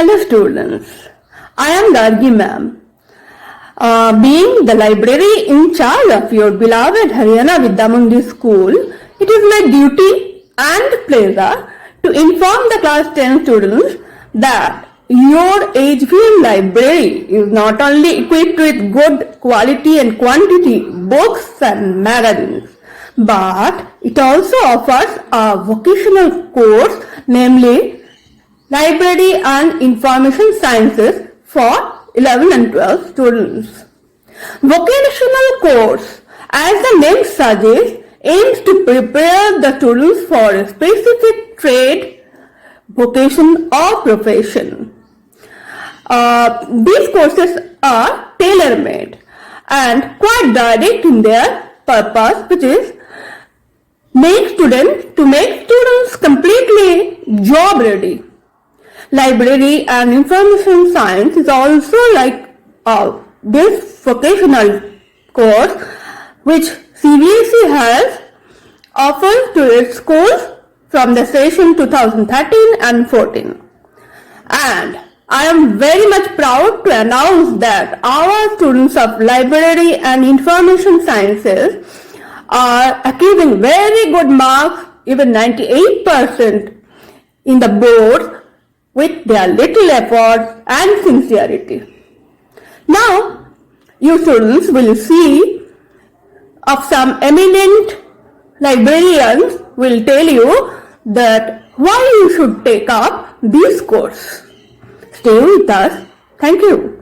Hello students, I am Gargi ma'am. Being the library in charge of your beloved Haryana Vidyamundi school, it is my duty and pleasure to inform the class 10 students that your HVM library is not only equipped with good quality and quantity books and magazines, but it also offers a vocational course, namely Library and Information Sciences for 11 and 12 students. Vocational course, as the name suggests, aims to prepare the students for a specific trade, vocation or profession. These courses are tailor-made and quite direct in their purpose, which is make students completely job ready. Library and Information Science is also like this vocational course which CBSE has offered to its schools from the session 2013 and 14. And I am very much proud to announce that our students of Library and Information Sciences are achieving very good marks, even 98% in the boards, with their little effort and sincerity. Now, you students will see of some eminent librarians will tell you that why you should take up this course. Stay with us. Thank you.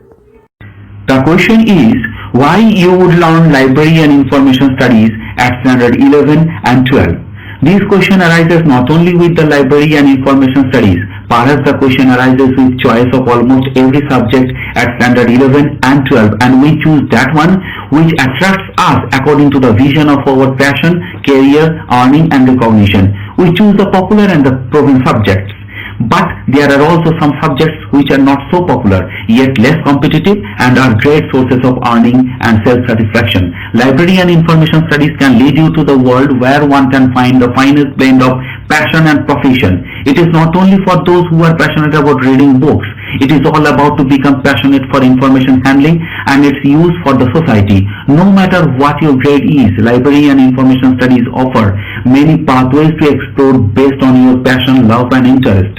The question is why you would learn library and information studies at standard 11 and 12. This question arises not only with the library and information studies, perhaps the question arises with choice of almost every subject at standard 11 and 12, and we choose that one which attracts us according to the vision of our passion, career, earning and recognition. We choose the popular and the proven subjects. But there are also some subjects which are not so popular, yet less competitive and are great sources of earning and self-satisfaction. Library and information studies can lead you to the world where one can find the finest blend of passion and profession. It is not only for those who are passionate about reading books. It is all about to become passionate for information handling and its use for the society. No matter what your grade is, library and information studies offer many pathways to explore based on your passion, love and interest.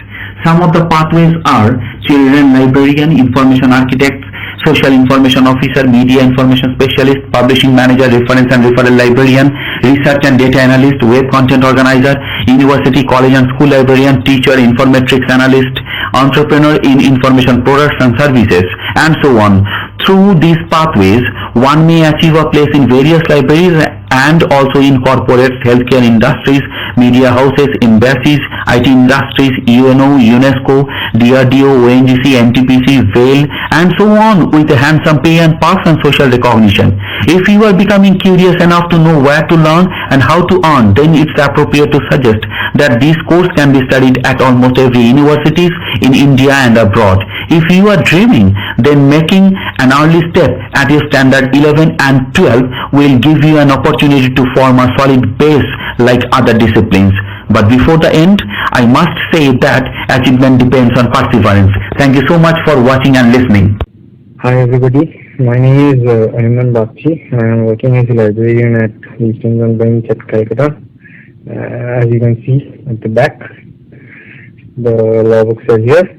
Some of the pathways are children librarian, information architects, social information officer, media information specialist, publishing manager, reference and referral librarian, research and data analyst, web content organizer, university, college and school librarian, teacher, informatics analyst, entrepreneur in information products and services, and so on. Through these pathways, one may achieve a place in various libraries and also in corporates, healthcare industries, media houses, embassies, IT industries, UNO, UNESCO, DRDO, ONGC, NTPC, VAIL, and so on, with a handsome pay and perks and social recognition. If you are becoming curious enough to know where to learn and how to earn, then it's appropriate to suggest that this course can be studied at almost every universities in India and abroad. If you are dreaming, then making an early step at your standard 11 and 12 will give you an opportunity to form a solid base like other disciplines. But before the end, I must say that achievement depends on perseverance. Thank you so much for watching and listening. Hi everybody, my name is Ayman Bakshi. I am working as a librarian at East Indian Branch at Calcutta. As you can see at the back, the law books are here.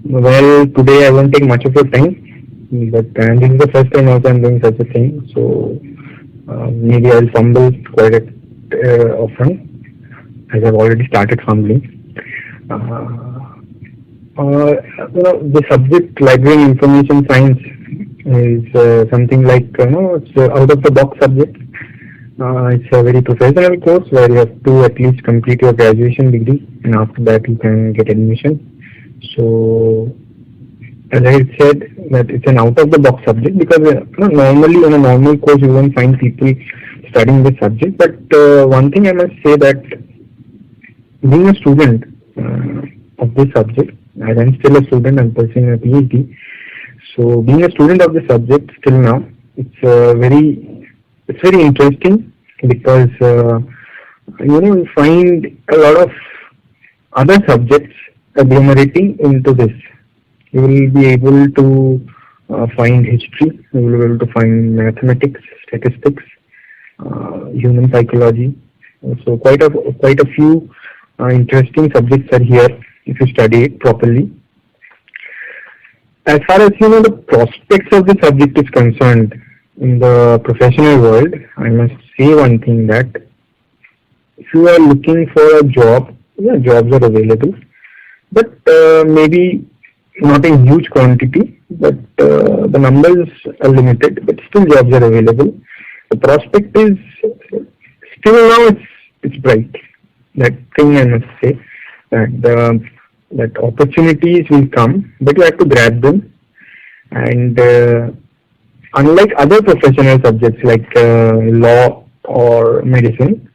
Well, today I won't take much of your time, but this is the first time also I'm doing such a thing, so maybe I'll fumble quite often, as I've already started fumbling. The subject library and information science is something like, it's out of the box subject. It's a very professional course where you have to at least complete your graduation degree, and after that you can get admission. So, as I said, that it's an out of the box subject, because normally on a normal course you won't find people studying this subject. But one thing I must say, that being a student of this subject, as I'm still a student, I'm pursuing a PhD. So being a student of the subject still now, it's very interesting, because you find a lot of other subjects agglomerating into this. You will be able to find history, you will be able to find mathematics, statistics, human psychology. So quite a few interesting subjects are here if you study it properly. As far as the prospects of the subject is concerned in the professional world, I must say one thing, that if you are looking for a job, yeah, jobs are available, but maybe not in huge quantity, but the numbers are limited, but still jobs are available. The prospect is still now it's bright. That thing I must say, that opportunities will come, but you have to grab them. And unlike other professional subjects like law or medicine,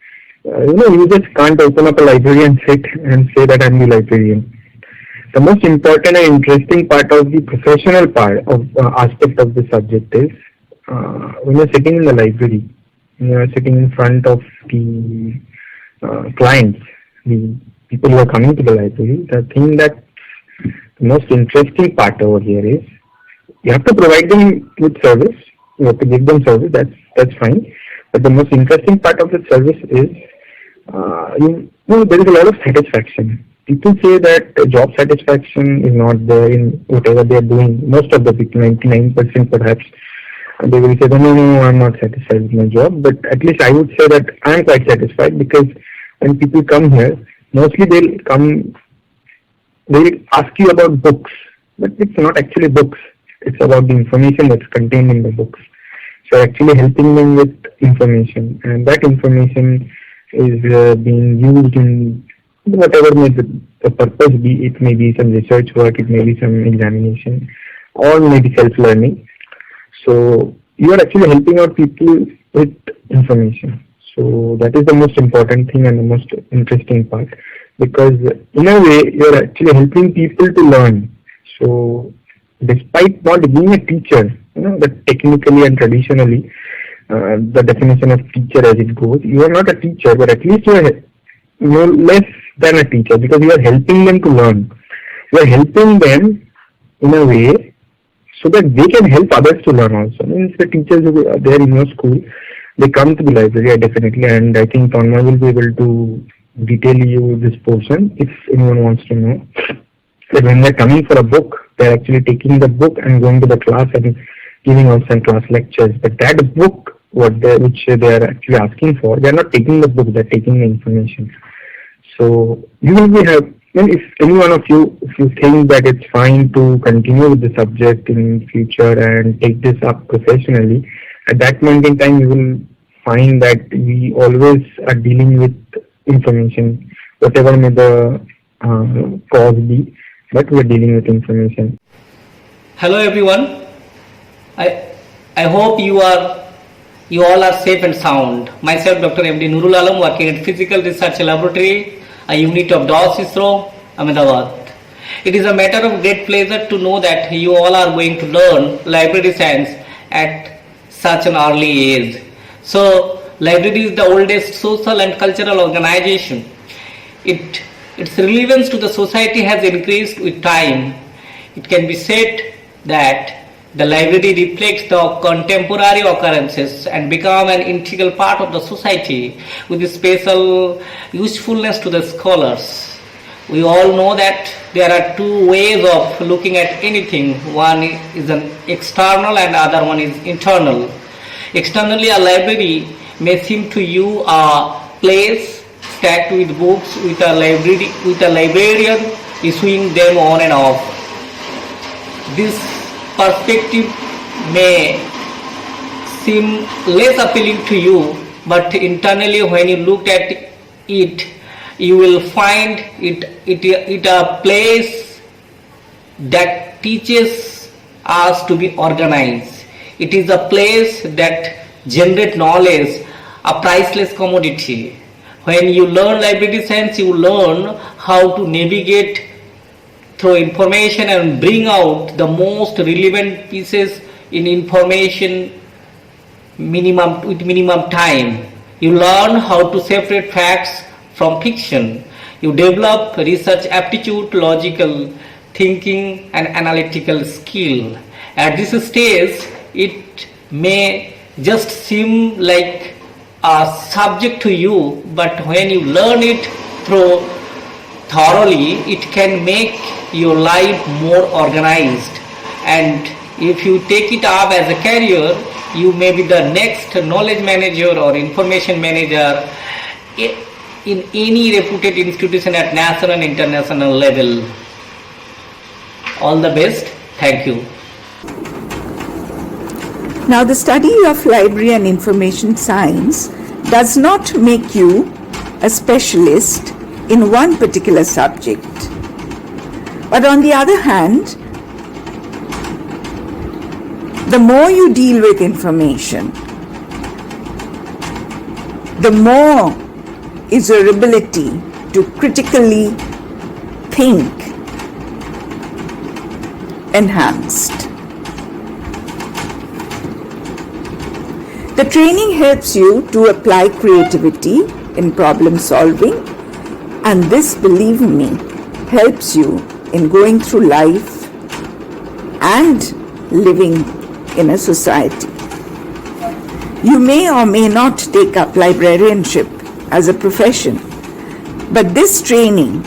you just can't open up a library and sit and say that I'm the librarian. The most important and interesting part of the professional part of aspect of the subject is when you're sitting in the library, when you're sitting in front of the clients, the people who are coming to the library. The thing that the most interesting part over here is you have to provide them with service. You have to give them service. That's fine. But the most interesting part of the service is there is a lot of satisfaction. People say that job satisfaction is not there in whatever they are doing. Most of the people, 99% perhaps, they will say, no, I'm not satisfied with my job. But at least I would say that I'm quite satisfied, because when people come here, mostly they'll ask you about books. But it's not actually books. It's about the information that's contained in the books. So actually helping them with information. And that information is being used in whatever may the purpose be. It may be some research work, it may be some examination, or maybe self-learning. So you are actually helping out people with information. So that is the most important thing and the most interesting part, because in a way you are actually helping people to learn. So despite not being a teacher, that technically and traditionally the definition of teacher as it goes, you are not a teacher, but at least you are no less than a teacher, because you are helping them to learn. You are helping them in a way so that they can help others to learn also. Means the teachers who are there in your school, they come to the library definitely, and I think Tanmay will be able to detail you this portion if anyone wants to know. That when they're coming for a book, they're actually taking the book and going to the class and giving out some class lectures. But that book, which they are actually asking for, they're not taking the book, they're taking the information. So you will be if any one of you, if you think that it's fine to continue with the subject in future and take this up professionally, at that moment in time you will find that we always are dealing with information, whatever may the cause be, but we're dealing with information. Hello everyone. I hope you all are safe and sound. Myself, Dr. M.D. Nurul Alam, working at Physical Research Laboratory, a unit of DOS ISRO, Ahmedabad. It is a matter of great pleasure to know that you all are going to learn library science at such an early age. So, library is the oldest social and cultural organization. Its relevance to the society has increased with time. It can be said that the library reflects the contemporary occurrences and become an integral part of the society with a special usefulness to the scholars. We all know that there are two ways of looking at anything. One is an external and other one is internal. Externally, a library may seem to you a place stacked with books with a librarian issuing them on and off. This perspective may seem less appealing to you, but internally when you look at it, you will find it a place that teaches us to be organized. It is a place that generates knowledge, a priceless commodity. When you learn library science, you learn how to navigate through information and bring out the most relevant pieces in information with minimum time. You learn how to separate facts from fiction. You develop research aptitude, logical thinking and analytical skill. At this stage, it may just seem like a subject to you, but when you learn it through thoroughly, it can make your life more organized. And if you take it up as a career, you may be the next knowledge manager or information manager in any reputed institution at national and international level. All the best. Thank you. Now, the study of library and information science does not make you a specialist in one particular subject. But on the other hand, the more you deal with information, the more is your ability to critically think enhanced. The training helps you to apply creativity in problem solving, and this, believe me, helps you in going through life and living in a society. You may or may not take up librarianship as a profession, but this training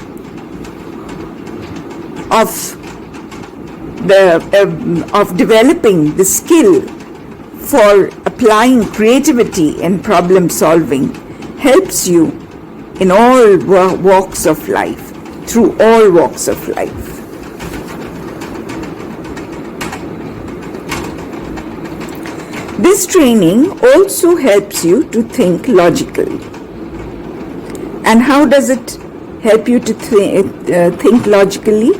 of developing the skill for applying creativity in problem solving helps you in all walks of life, through all walks of life. This training also helps you to think logically. And how does it help you to think logically?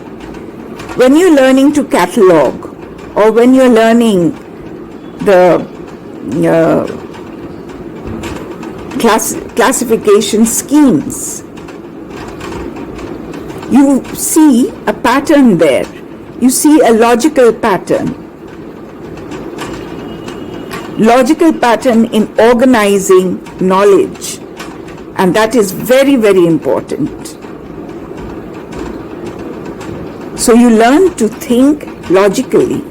When you're learning to catalog, or when you're learning the classification schemes, you see a pattern there. You see a logical pattern. Logical pattern in organizing knowledge, and that is very, very important. So you learn to think logically.